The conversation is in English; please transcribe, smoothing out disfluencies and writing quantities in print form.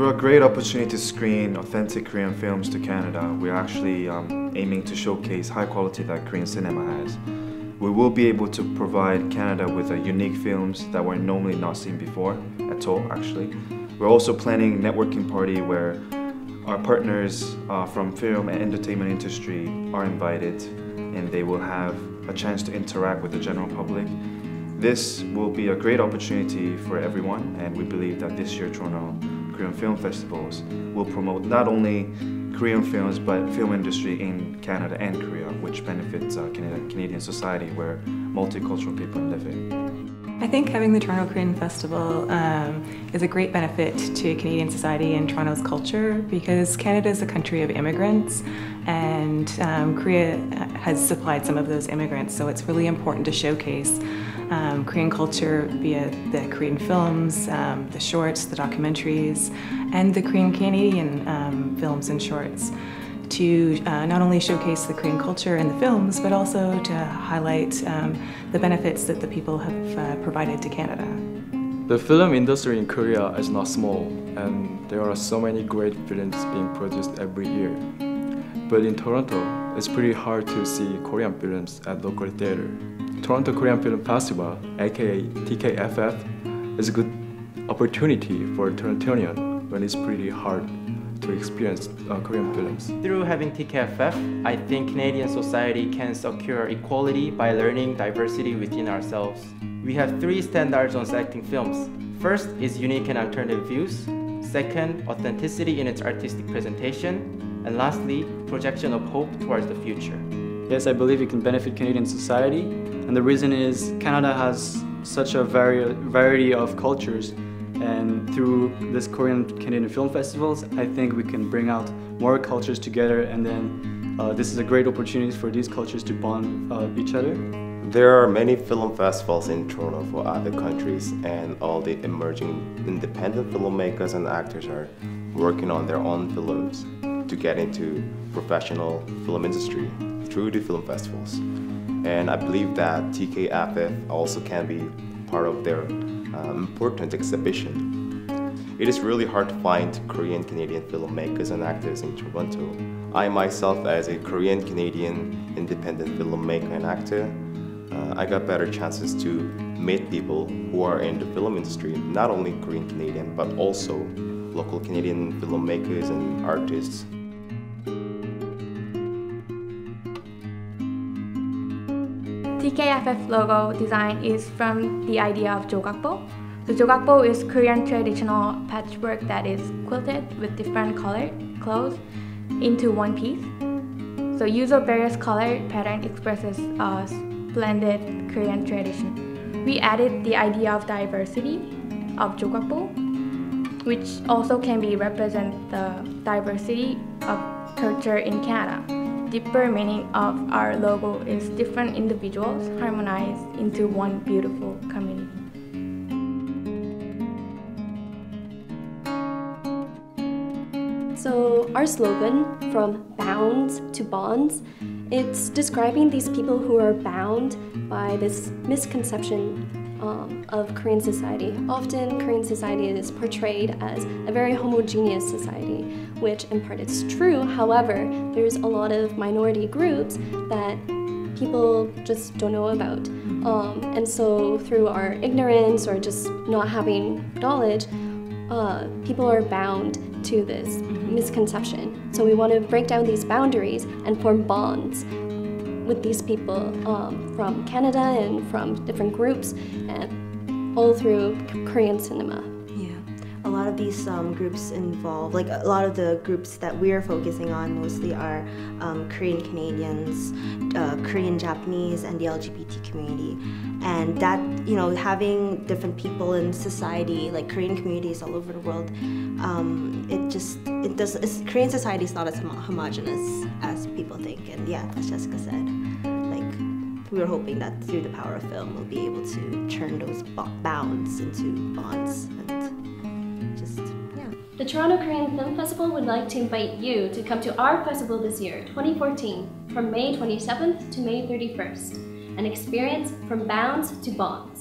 Through a great opportunity to screen authentic Korean films to Canada, we're actually aiming to showcase high quality that Korean cinema has. We will be able to provide Canada with unique films that were normally not seen before at all, actually. We're also planning a networking party where our partners from film and entertainment industry are invited, and they will have a chance to interact with the general public. This will be a great opportunity for everyone, and we believe that this year Toronto Korean Film Festivals will promote not only Korean films but film industry in Canada and Korea, which benefits Canadian society where multicultural people live in. I think having the Toronto Korean Festival is a great benefit to Canadian society and Toronto's culture, because Canada is a country of immigrants, and Korea has supplied some of those immigrants, so it's really important to showcase Korean culture via the Korean films, the shorts, the documentaries, and the Korean Canadian films and shorts, to not only showcase the Korean culture in the films, but also to highlight the benefits that the people have provided to Canada. The film industry in Korea is not small, and there are so many great films being produced every year. But in Toronto, it's pretty hard to see Korean films at local theater. Toronto Korean Film Festival, aka TKFF, is a good opportunity for Torontonian when it's pretty hard to experience Korean films. Through having TKFF, I think Canadian society can secure equality by learning diversity within ourselves. We have 3 standards on selecting films. First is unique and alternative views. Second, authenticity in its artistic presentation. And lastly, projection of hope towards the future. Yes, I believe it can benefit Canadian society, and the reason is Canada has such a variety of cultures, and through this Korean Canadian Film Festivals, I think we can bring out more cultures together, and then this is a great opportunity for these cultures to bond each other. There are many film festivals in Toronto for other countries, and all the emerging independent filmmakers and actors are working on their own films to get into professional film industry through the film festivals. And I believe that TKFF also can be part of their important exhibition. It is really hard to find Korean Canadian filmmakers and actors in Toronto. I myself, as a Korean Canadian independent filmmaker and actor, I got better chances to meet people who are in the film industry, not only Korean Canadian but also local Canadian filmmakers and artists. TKFF logo design is from the idea of jogakbo. So jogakbo is Korean traditional patchwork that is quilted with different colored clothes into one piece. So use of various colored pattern expresses a splendid Korean tradition. We added the idea of diversity of jogakbo, which also can be represent the diversity of culture in Canada. Deeper meaning of our logo is different individuals harmonized into one beautiful community. So our slogan, from bounds to bonds, it's describing these people who are bound by this misconception of Korean society. Often Korean society is portrayed as a very homogeneous society, which in part is true. However, there's a lot of minority groups that people just don't know about. And so through our ignorance or just not having knowledge, people are bound to this misconception. So we want to break down these boundaries and form bonds with these people from Canada and from different groups and all through Korean cinema. Yeah, a lot of these groups involve, like a lot of the groups that we're focusing on mostly are Korean Canadians, Korean Japanese, and the LGBT community. And that, you know, having different people in society, like Korean communities all over the world, Korean society is not as homogenous as people think. And yeah, as Jessica said, like we were hoping that through the power of film, we'll be able to turn those bounds into bonds and just, yeah. The Toronto Korean Film Festival would like to invite you to come to our festival this year, 2014, from May 27th to May 31st, and experience From Bounds to Bonds.